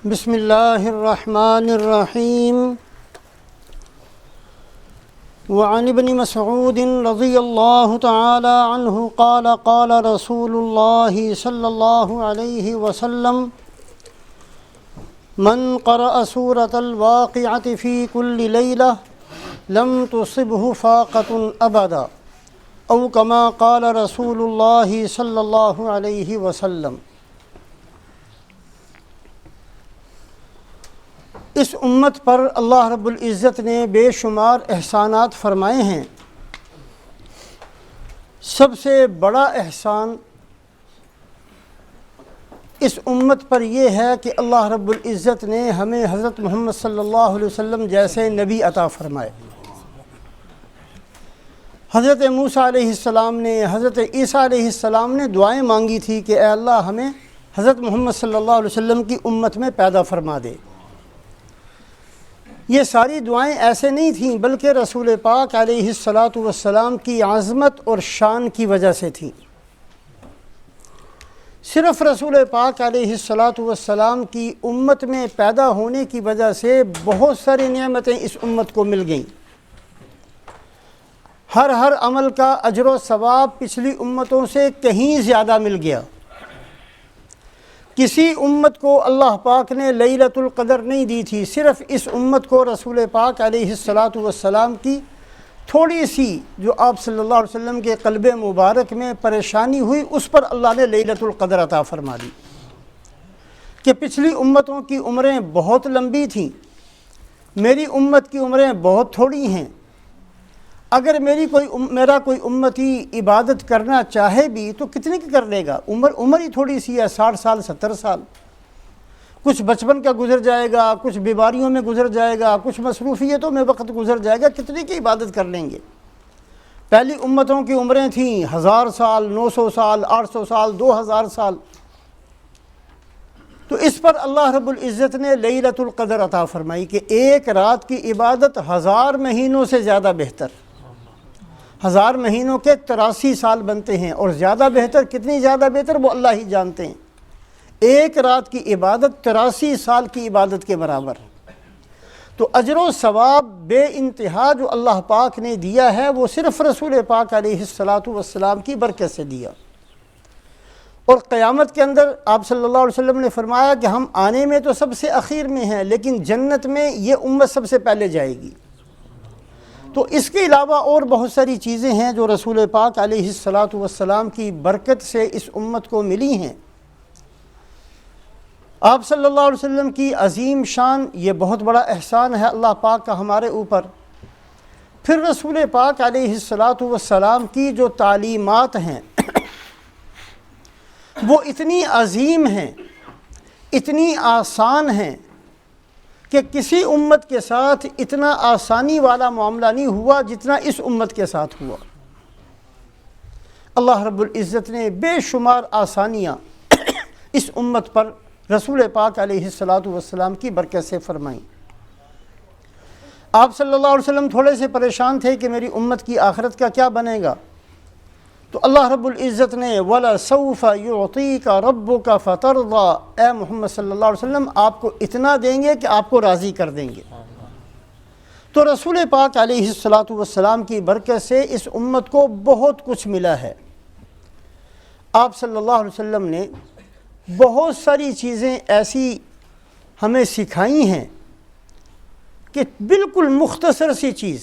بسم اللہ الرحمن الرحیم وعن ابن مسعود رضی اللہ تعالی عنہ قال قال رسول اللہ صلی اللہ علیہ وسلم من قرأ سورة الواقعة في كل ليلة لم تصبه فاقة أبدا او كما قال رسول اللہ صلی اللہ علیہ وسلم۔ اس امت پر اللہ رب العزت نے بے شمار احسانات فرمائے ہیں۔ سب سے بڑا احسان اس امت پر یہ ہے کہ اللہ رب العزت نے ہمیں حضرت محمد صلی اللہ علیہ وسلم جیسے نبی عطا فرمائے۔ حضرت موسیٰ علیہ السلام نے، حضرت عیسیٰ علیہ السلام نے دعائیں مانگی تھی کہ اے اللہ ہمیں حضرت محمد صلی اللہ علیہ وسلم کی امت میں پیدا فرما دے۔ یہ ساری دعائیں ایسے نہیں تھیں بلکہ رسول پاک علیہ السلام کی عظمت اور شان کی وجہ سے تھیں۔ صرف رسول پاک علیہ السلام کی امت میں پیدا ہونے کی وجہ سے بہت ساری نعمتیں اس امت کو مل گئیں۔ ہر عمل کا اجر و ثواب پچھلی امتوں سے کہیں زیادہ مل گیا۔ کسی امت کو اللہ پاک نے لیلۃ القدر نہیں دی تھی، صرف اس امت کو رسول پاک علیہ السلام کی تھوڑی سی جو آپ صلی اللہ علیہ وسلم کے قلب مبارک میں پریشانی ہوئی، اس پر اللہ نے لیلۃ القدر عطا فرما دی۔ کہ پچھلی امتوں کی عمریں بہت لمبی تھیں، میری امت کی عمریں بہت تھوڑی ہیں۔ اگر میرا کوئی امتی عبادت کرنا چاہے بھی تو کتنے کی کر لے گا؟ عمر ہی تھوڑی سی ہے، 60 سال 70 سال۔ کچھ بچپن کا گزر جائے گا، کچھ بیماریوں میں گزر جائے گا، کچھ مصروفیتوں میں وقت گزر جائے گا، کتنے کی عبادت کر لیں گے؟ پہلی امتوں کی عمریں تھیں 1000 سال، 900 سال، 800 سال، 2000 سال۔ تو اس پر اللہ رب العزت نے لیلۃ القدر عطا فرمائی کہ ایک رات کی عبادت 1000 مہینوں سے زیادہ بہتر۔ 1000 مہینوں کے 83 سال بنتے ہیں، اور زیادہ بہتر، کتنی زیادہ بہتر وہ اللہ ہی جانتے ہیں۔ ایک رات کی عبادت 83 سال کی عبادت کے برابر۔ تو اجر و ثواب بے انتہا جو اللہ پاک نے دیا ہے وہ صرف رسول پاک علیہ السلام کی برکت سے دیا۔ اور قیامت کے اندر آپ صلی اللہ علیہ وسلم نے فرمایا کہ ہم آنے میں تو سب سے اخیر میں ہیں، لیکن جنت میں یہ امت سب سے پہلے جائے گی۔ تو اس کے علاوہ اور بہت ساری چیزیں ہیں جو رسول پاک علیہ السلام کی برکت سے اس امت کو ملی ہیں۔ آپ صلی اللہ علیہ وسلم کی عظیم شان، یہ بہت بڑا احسان ہے اللہ پاک کا ہمارے اوپر۔ پھر رسول پاک علیہ السلام کی جو تعلیمات ہیں وہ اتنی عظیم ہیں، اتنی آسان ہیں کہ کسی امت کے ساتھ اتنا آسانی والا معاملہ نہیں ہوا جتنا اس امت کے ساتھ ہوا۔ اللہ رب العزت نے بے شمار آسانیاں اس امت پر رسول پاک علیہ السلام کی برکت سے فرمائیں۔ آپ صلی اللہ علیہ وسلم تھوڑے سے پریشان تھے کہ میری امت کی آخرت کا کیا بنے گا، تو اللہ رب العزت نے وَلَسَوْفَ يُعْطِيكَ رَبُّكَ فَتَرْضَى، اے محمد صلی اللہ علیہ وسلم آپ کو اتنا دیں گے کہ آپ کو راضی کر دیں گے۔ تو رسول پاک علیہ السلام کی برکت سے اس امت کو بہت کچھ ملا ہے۔ آپ صلی اللہ علیہ وسلم نے بہت ساری چیزیں ایسی ہمیں سکھائی ہیں کہ بالکل مختصر سی چیز،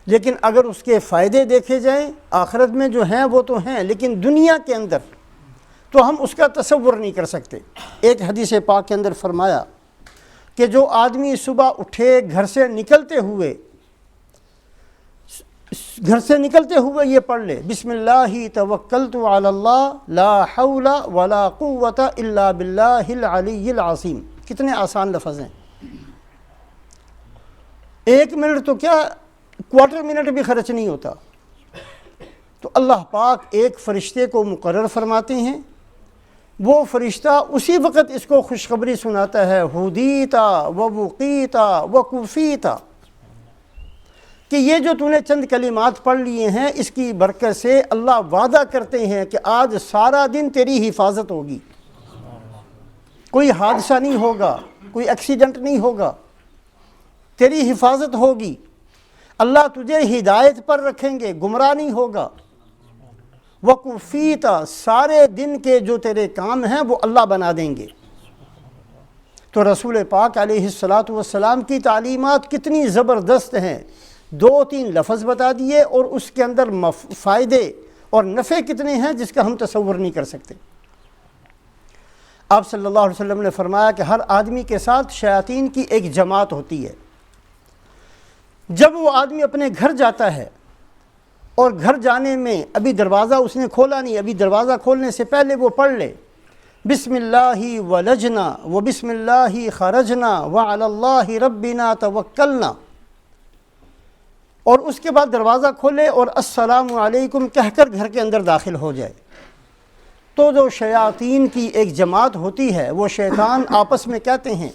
لیکن اگر اس کے فائدے دیکھے جائیں آخرت میں جو ہیں وہ تو ہیں، لیکن دنیا کے اندر تو ہم اس کا تصور نہیں کر سکتے۔ ایک حدیث پاک کے اندر فرمایا کہ جو آدمی صبح اٹھے گھر سے نکلتے ہوئے یہ پڑھ لے بسم اللہ توکلت علی اللہ لا حول ولا قوت الا باللہ العلی العظیم، کتنے آسان لفظ ہیں۔ 1 منٹ تو کیا، کوارٹر منٹ بھی خرچ نہیں ہوتا۔ تو اللہ پاک ایک فرشتے کو مقرر فرماتے ہیں، وہ فرشتہ اسی وقت اس کو خوشخبری سناتا ہے ہدیتا ووقیتا وکفیتا، کہ یہ جو تو نے چند کلمات پڑھ لیے ہیں اس کی برکت سے اللہ وعدہ کرتے ہیں کہ آج سارا دن تیری حفاظت ہوگی۔ کوئی حادثہ نہیں ہوگا، کوئی ایکسیڈنٹ نہیں ہوگا، تیری حفاظت ہوگی، اللہ تجھے ہدایت پر رکھیں گے، گمراہ نہیں ہوگا۔ وَقُفِیتَ، سارے دن کے جو تیرے کام ہیں وہ اللہ بنا دیں گے۔ تو رسول پاک علیہ السلام کی تعلیمات کتنی زبردست ہیں، 2-3 لفظ بتا دیے اور اس کے اندر فائدے اور نفع کتنے ہیں جس کا ہم تصور نہیں کر سکتے۔ آپ صلی اللہ علیہ وسلم نے فرمایا کہ ہر آدمی کے ساتھ شیاطین کی ایک جماعت ہوتی ہے۔ جب وہ آدمی اپنے گھر جاتا ہے اور گھر جانے میں ابھی دروازہ اس نے کھولا نہیں، ابھی دروازہ کھولنے سے پہلے وہ پڑھ لے بسم اللہ ولجنا و بسم اللہ خرجنا وعلی اللہ ربنا توکلنا، اور اس کے بعد دروازہ کھولے اور السلام علیکم کہہ کر گھر کے اندر داخل ہو جائے، تو جو شیاطین کی ایک جماعت ہوتی ہے وہ شیطان آپس میں کہتے ہیں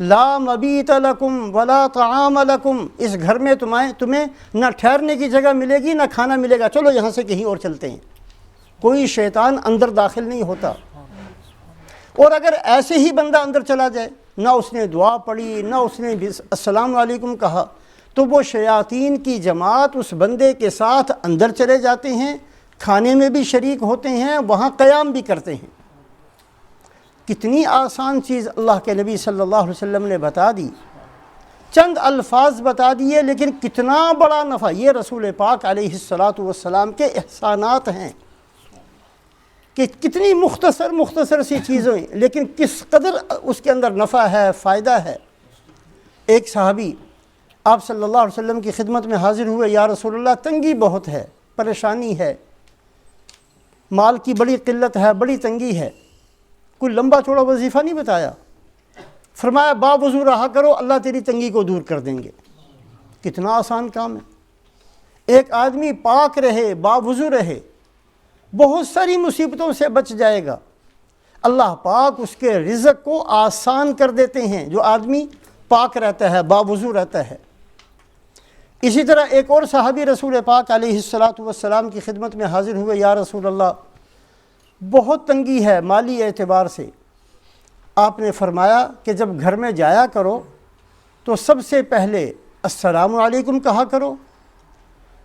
لا مبیت لکم ولا طعام لکم، اس گھر میں تمہیں نہ ٹھہرنے کی جگہ ملے گی نہ کھانا ملے گا، چلو یہاں سے کہیں اور چلتے ہیں۔ کوئی شیطان اندر داخل نہیں ہوتا۔ اور اگر ایسے ہی بندہ اندر چلا جائے، نہ اس نے دعا پڑھی نہ اس نے السلام علیکم کہا، تو وہ شیاطین کی جماعت اس بندے کے ساتھ اندر چلے جاتے ہیں، کھانے میں بھی شریک ہوتے ہیں، وہاں قیام بھی کرتے ہیں۔ کتنی آسان چیز اللہ کے نبی صلی اللہ علیہ وسلم نے بتا دی، چند الفاظ بتا دیے، لیکن کتنا بڑا نفع۔ یہ رسول پاک علیہ السلام کے احسانات ہیں کہ کتنی مختصر سی چیزیں، لیکن کس قدر اس کے اندر نفع ہے، فائدہ ہے۔ ایک صحابی آپ صلی اللہ علیہ وسلم کی خدمت میں حاضر ہوئے، یا رسول اللہ تنگی بہت ہے، پریشانی ہے، مال کی بڑی قلت ہے، بڑی تنگی ہے۔ کوئی لمبا چوڑا وظیفہ نہیں بتایا، فرمایا با وضو رہا کرو، اللہ تیری تنگی کو دور کر دیں گے۔ کتنا آسان کام ہے۔ ایک آدمی پاک رہے، با وضو رہے، بہت ساری مصیبتوں سے بچ جائے گا۔ اللہ پاک اس کے رزق کو آسان کر دیتے ہیں جو آدمی پاک رہتا ہے، با وضو رہتا ہے۔ اسی طرح ایک اور صحابی رسول پاک علیہ السلام کی خدمت میں حاضر ہوئے، یا رسول اللہ بہت تنگی ہے مالی اعتبار سے۔ آپ نے فرمایا کہ جب گھر میں جایا کرو تو سب سے پہلے السلام علیکم کہا کرو،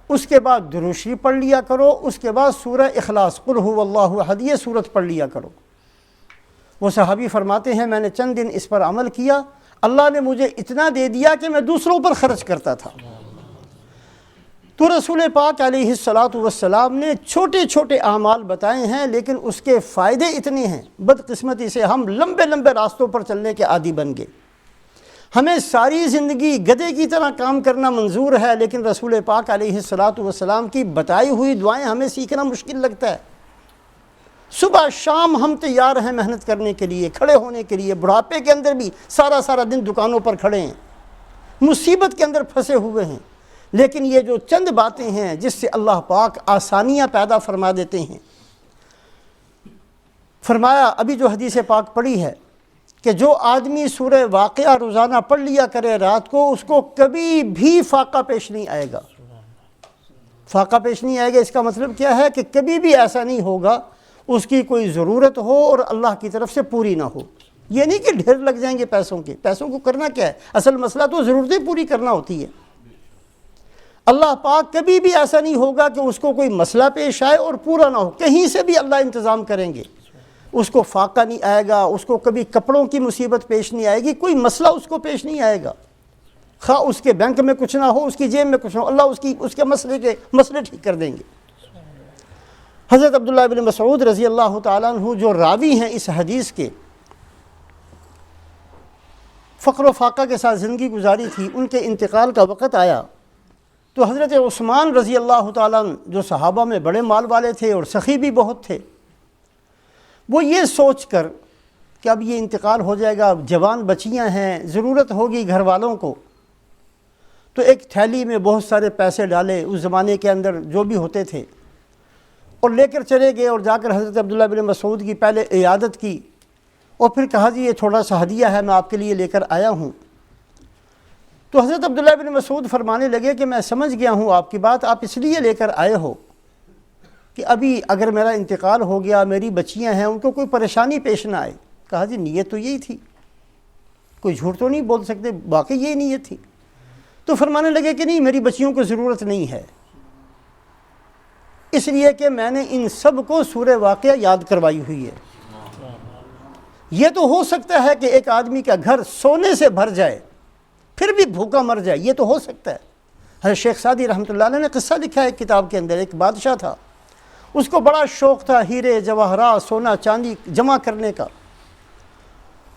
اس کے بعد درود شریف پڑھ لیا کرو، اس کے بعد سورہ اخلاص قل هو اللہ احد یہ سورت پڑھ لیا کرو۔ وہ صحابی فرماتے ہیں میں نے چند دن اس پر عمل کیا، اللہ نے مجھے اتنا دے دیا کہ میں دوسروں پر خرچ کرتا تھا۔ تو رسول پاک علیہ السلام نے چھوٹے چھوٹے اعمال بتائے ہیں، لیکن اس کے فائدے اتنے ہیں، بدقسمتی سے ہم لمبے راستوں پر چلنے کے عادی بن گئے۔ ہمیں ساری زندگی گدھے کی طرح کام کرنا منظور ہے، لیکن رسول پاک علیہ السلام کی بتائی ہوئی دعائیں ہمیں سیکھنا مشکل لگتا ہے۔ صبح شام ہم تیار ہیں محنت کرنے کے لیے، کھڑے ہونے کے لیے، بڑھاپے کے اندر بھی سارا دن دکانوں پر کھڑے ہیں، مصیبت کے اندر پھنسے ہوئے ہیں، لیکن یہ جو چند باتیں ہیں جس سے اللہ پاک آسانیاں پیدا فرما دیتے ہیں۔ فرمایا ابھی جو حدیث پاک پڑھی ہے کہ جو آدمی سورہ واقعہ روزانہ پڑھ لیا کرے رات کو، اس کو کبھی بھی فاقہ پیش نہیں آئے گا۔ فاقہ پیش نہیں آئے گا، اس کا مطلب کیا ہے کہ کبھی بھی ایسا نہیں ہوگا اس کی کوئی ضرورت ہو اور اللہ کی طرف سے پوری نہ ہو۔ یہ نہیں کہ ڈھیر لگ جائیں گے پیسوں کو کرنا کیا ہے، اصل مسئلہ تو ضرورتیں پوری کرنا ہوتی ہے۔ اللہ پاک کبھی بھی ایسا نہیں ہوگا کہ اس کو کوئی مسئلہ پیش آئے اور پورا نہ ہو، کہیں سے بھی اللہ انتظام کریں گے، اس کو فاقہ نہیں آئے گا، اس کو کبھی کپڑوں کی مصیبت پیش نہیں آئے گی، کوئی مسئلہ اس کو پیش نہیں آئے گا، خواہ اس کے بینک میں کچھ نہ ہو، اس کی جیب میں کچھ نہ ہو، اللہ اس کے مسئلے ٹھیک کر دیں گے۔ حضرت عبداللہ بن مسعود رضی اللہ تعالیٰ عنہ جو راوی ہیں اس حدیث کے، فقر و فاقہ کے ساتھ زندگی گزاری تھی، ان کے انتقال کا وقت آیا تو حضرت عثمان رضی اللہ تعالیٰ عنہ جو صحابہ میں بڑے مال والے تھے اور سخی بھی بہت تھے، وہ یہ سوچ کر کہ اب یہ انتقال ہو جائے گا، جوان بچیاں ہیں، ضرورت ہوگی گھر والوں کو، تو ایک تھیلی میں بہت سارے پیسے ڈالے اس زمانے کے اندر جو بھی ہوتے تھے، اور لے کر چلے گئے اور جا کر حضرت عبداللہ بن مسعود کی پہلے عیادت کی، اور پھر کہا جی یہ تھوڑا سا ہدیہ ہے میں آپ کے لیے لے کر آیا ہوں۔ تو حضرت عبداللہ بن مسعود فرمانے لگے کہ میں سمجھ گیا ہوں آپ کی بات، آپ اس لیے لے کر آئے ہو کہ ابھی اگر میرا انتقال ہو گیا، میری بچیاں ہیں، ان کو کوئی پریشانی پیش نہ آئے، کہا جی نیت تو یہی تھی، کوئی جھوٹ تو نہیں بول سکتے، واقعی یہی نیت تھی۔ تو فرمانے لگے کہ نہیں، میری بچیوں کو ضرورت نہیں ہے، اس لیے کہ میں نے ان سب کو سورہ واقعہ یاد کروائی ہوئی ہے۔ یہ تو ہو سکتا ہے کہ ایک آدمی کا گھر سونے سے بھر جائے پھر بھی بھوکا مر جائے، یہ تو ہو سکتا ہے۔ حضرت شیخ سعدی رحمۃ اللہ علیہ نے قصہ لکھا ہے ایک کتاب کے اندر، ایک بادشاہ تھا، اس کو بڑا شوق تھا ہیرے جواہرات سونا چاندی جمع کرنے کا،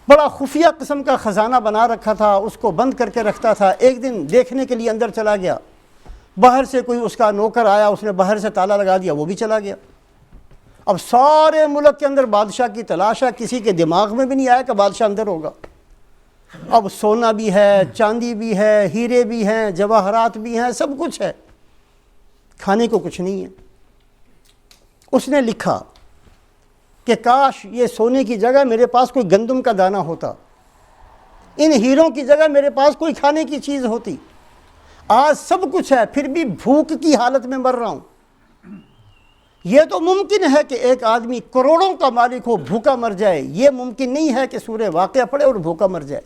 بڑا خفیہ قسم کا خزانہ بنا رکھا تھا، اس کو بند کر کے رکھتا تھا۔ ایک دن دیکھنے کے لیے اندر چلا گیا، باہر سے کوئی اس کا نوکر آیا، اس نے باہر سے تالا لگا دیا، وہ بھی چلا گیا۔ اب سارے ملک کے اندر بادشاہ کی تلاش ہے، کسی کے دماغ میں بھی نہیں آیا کہ بادشاہ اندر ہوگا۔ اب سونا بھی ہے، چاندی بھی ہے، ہیرے بھی ہیں، جواہرات بھی ہیں، سب کچھ ہے، کھانے کو کچھ نہیں ہے۔ اس نے لکھا کہ کاش یہ سونے کی جگہ میرے پاس کوئی گندم کا دانہ ہوتا، ان ہیروں کی جگہ میرے پاس کوئی کھانے کی چیز ہوتی، آج سب کچھ ہے پھر بھی بھوک کی حالت میں مر رہا ہوں۔ یہ تو ممکن ہے کہ ایک آدمی کروڑوں کا مالک ہو بھوکا مر جائے، یہ ممکن نہیں ہے کہ سورہ واقعہ پڑھے اور بھوکا مر جائے۔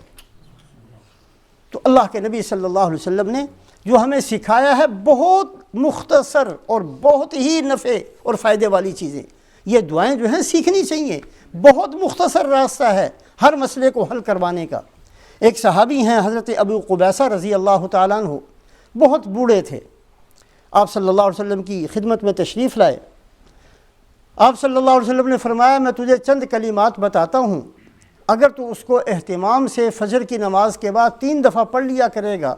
تو اللہ کے نبی صلی اللہ علیہ وسلم نے جو ہمیں سکھایا ہے بہت مختصر اور بہت ہی نفع اور فائدے والی چیزیں، یہ دعائیں جو ہیں سیکھنی چاہیے، بہت مختصر راستہ ہے ہر مسئلے کو حل کروانے کا۔ ایک صحابی ہیں حضرت ابو قبیصہ رضی اللہ تعالیٰ عنہ، بہت بوڑھے تھے، آپ صلی اللہ علیہ وسلم کی خدمت میں تشریف لائے۔ آپ صلی اللہ علیہ وسلم نے فرمایا میں تجھے چند کلمات بتاتا ہوں، اگر تو اس کو اہتمام سے فجر کی نماز کے بعد 3 دفعہ پڑھ لیا کرے گا،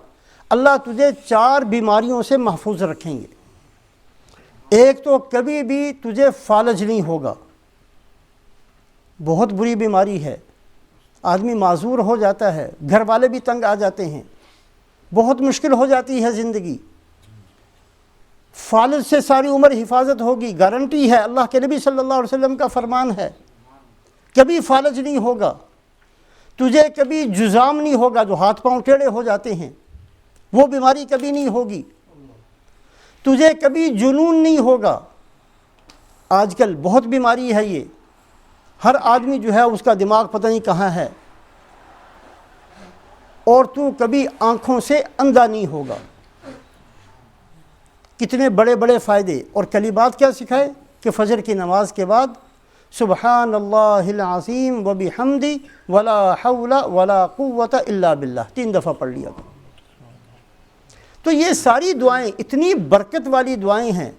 اللہ تجھے 4 بیماریوں سے محفوظ رکھیں گے۔ ایک تو کبھی بھی تجھے فالج نہیں ہوگا، بہت بری بیماری ہے، آدمی معذور ہو جاتا ہے، گھر والے بھی تنگ آ جاتے ہیں، بہت مشکل ہو جاتی ہے زندگی۔ فالج سے ساری عمر حفاظت ہوگی، گارنٹی ہے، اللہ کے نبی صلی اللہ علیہ وسلم کا فرمان ہے، کبھی فالج نہیں ہوگا۔ تجھے کبھی جزام نہیں ہوگا، جو ہاتھ پاؤں ٹیڑھے ہو جاتے ہیں، وہ بیماری کبھی نہیں ہوگی۔ تجھے کبھی جنون نہیں ہوگا، آج کل بہت بیماری ہے یہ، ہر آدمی جو ہے اس کا دماغ پتہ نہیں کہاں ہے۔ اور تو کبھی آنکھوں سے اندھا نہیں ہوگا۔ کتنے بڑے بڑے فائدے، اور کلمات کیا سکھائے کہ فجر کی نماز کے بعد سبحان اللہ العظیم وبحمدہ ولا حول ولا قوت الا باللہ 3 دفعہ پڑھ لیا۔ تو یہ ساری دعائیں اتنی برکت والی دعائیں ہیں،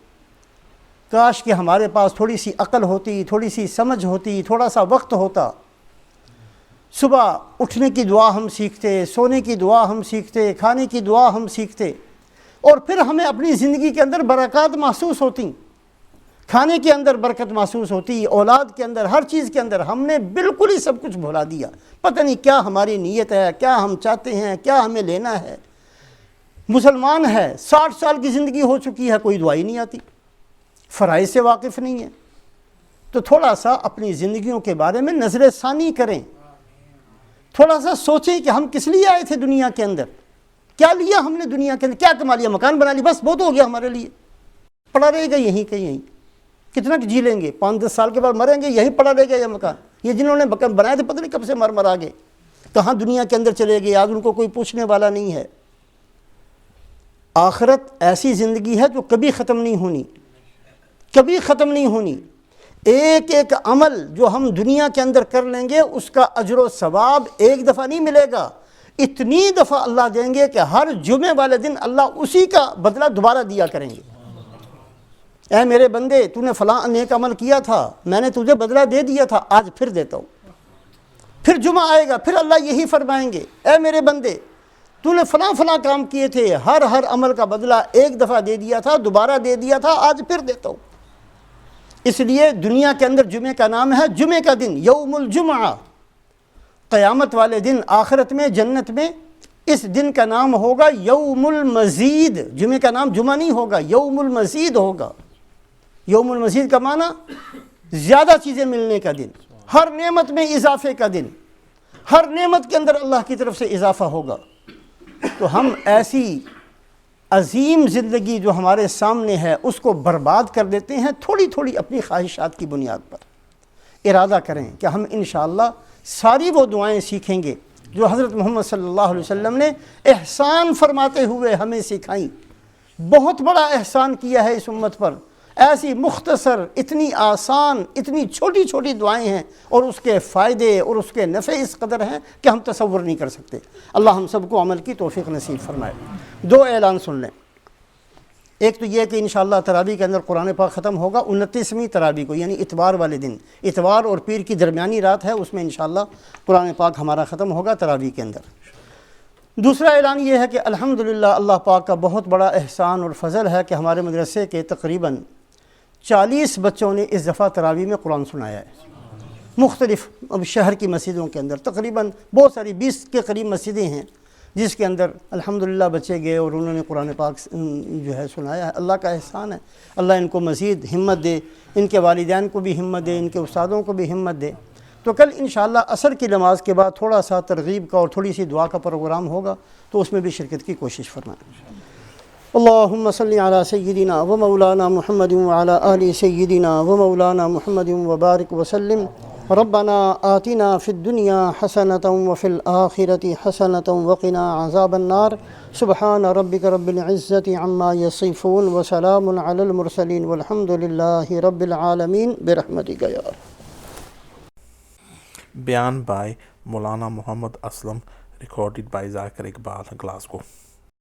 کاش کہ ہمارے پاس تھوڑی سی عقل ہوتی، تھوڑی سی سمجھ ہوتی، تھوڑا سا وقت ہوتا۔ صبح اٹھنے کی دعا ہم سیکھتے، سونے کی دعا ہم سیکھتے، کھانے کی دعا ہم سیکھتے، اور پھر ہمیں اپنی زندگی کے اندر برکات محسوس ہوتی، کھانے کے اندر برکت محسوس ہوتی، اولاد کے اندر، ہر چیز کے اندر۔ ہم نے بالکل ہی سب کچھ بھلا دیا، پتہ نہیں کیا ہماری نیت ہے، کیا ہم چاہتے ہیں، کیا ہمیں لینا ہے۔ مسلمان ہے، 60 سال کی زندگی ہو چکی ہے، کوئی دعائی نہیں آتی، فرائض سے واقف نہیں ہے۔ تو تھوڑا سا اپنی زندگیوں کے بارے میں نظر ثانی کریں، تھوڑا سا سوچیں کہ ہم کس لیے آئے تھے دنیا کے اندر، کیا لیا ہم نے دنیا کے اندر، کیا کما لیا، مکان بنا لی، بس بہت ہو گیا ہمارے لیے، پڑا رہے گا یہیں کہ یہیں، کتنا جی لیں گے، 5-10 سال کے بعد مریں گے، یہیں پڑا رہے گا یہ مکان۔ یہ جنہوں نے مکان بنائے تھے پتہ نہیں کب سے مر آ گئے، کہاں دنیا کے اندر چلے گئے، آج ان کو کوئی پوچھنے والا نہیں ہے۔ آخرت ایسی زندگی ہے جو کبھی ختم نہیں ہونی، کبھی ختم نہیں ہونی۔ ایک ایک عمل جو ہم دنیا کے اندر کر لیں گے اس کا اجر و ثواب ایک دفعہ نہیں ملے گا، اتنی دفعہ اللہ دیں گے کہ ہر جمعے والے دن اللہ اسی کا بدلہ دوبارہ دیا کریں گے۔ اے میرے بندے، تو نے فلاں نیک عمل کیا تھا، میں نے تجھے بدلہ دے دیا تھا، آج پھر دیتا ہوں۔ پھر جمعہ آئے گا، پھر اللہ یہی فرمائیں گے، اے میرے بندے، تو نے فلاں فلاں کام کیے تھے، ہر عمل کا بدلہ ایک دفعہ دے دیا تھا، دوبارہ دے دیا تھا، آج پھر دیتا ہوں۔ اس لیے دنیا کے اندر جمعے کا نام ہے جمعے کا دن، یوم الجمعہ۔ قیامت والے دن آخرت میں، جنت میں، اس دن کا نام ہوگا یوم المزید۔ جمعے کا نام جمعہ نہیں ہوگا، یوم المزید ہوگا۔ یوم المزید کا معنی زیادہ چیزیں ملنے کا دن، ہر نعمت میں اضافے کا دن، ہر نعمت کے اندر اللہ کی طرف سے اضافہ ہوگا۔ تو ہم ایسی عظیم زندگی جو ہمارے سامنے ہے اس کو برباد کر دیتے ہیں تھوڑی تھوڑی اپنی خواہشات کی بنیاد پر۔ ارادہ کریں کہ ہم انشاءاللہ ساری وہ دعائیں سیکھیں گے جو حضرت محمد صلی اللہ علیہ وسلم نے احسان فرماتے ہوئے ہمیں سکھائیں۔ بہت بڑا احسان کیا ہے اس امت پر، ایسی مختصر، اتنی آسان، اتنی چھوٹی چھوٹی دعائیں ہیں، اور اس کے فائدے اور اس کے نفع اس قدر ہیں کہ ہم تصور نہیں کر سکتے۔ اللہ ہم سب کو عمل کی توفیق نصیب فرمائے۔ دو اعلان سن لیں۔ ایک تو یہ کہ انشاءاللہ تراویح کے اندر قرآن پاک ختم ہوگا 29ویں تراویح کو، یعنی اتوار والے دن، اتوار اور پیر کی درمیانی رات ہے، اس میں انشاءاللہ قرآن پاک ہمارا ختم ہوگا تراویح کے اندر۔ دوسرا اعلان یہ ہے کہ الحمدللہ اللہ پاک کا بہت بڑا احسان اور فضل ہے کہ ہمارے مدرسے کے تقریباً 40 بچوں نے اس دفعہ تراویح میں قرآن سنایا ہے، مختلف شہر کی مسجدوں کے اندر، تقریباً بہت ساری 20 کے قریب مسجدیں ہیں جس کے اندر الحمدللہ بچے گئے اور انہوں نے قرآن پاک جو ہے سنایا ہے۔ اللہ کا احسان ہے، اللہ ان کو مزید ہمت دے، ان کے والدین کو بھی ہمت دے، ان کے استادوں کو بھی ہمت دے۔ تو کل انشاءاللہ عصر کی نماز کے بعد تھوڑا سا ترغیب کا اور تھوڑی سی دعا کا پروگرام ہوگا، تو اس میں بھی شرکت کی کوشش فرمائیں۔ اللہم صلی علی سیدنا و مولانا محمد وعلی آل سیدنا و مولانا محمد وبارک وسلم۔ ربنا آتنا فی الدنیا حسنۃ وفی الآخرۃ حسنۃ وقنا عذاب النار۔ سبحان ربک رب العزۃ عما یصفون وسلام علی المرسلین والحمد للہ رب العالمین برحمتک یا رب۔ بیان by Maulana Muhammad Aslam, recorded by Zakir Iqbal, Glasgow.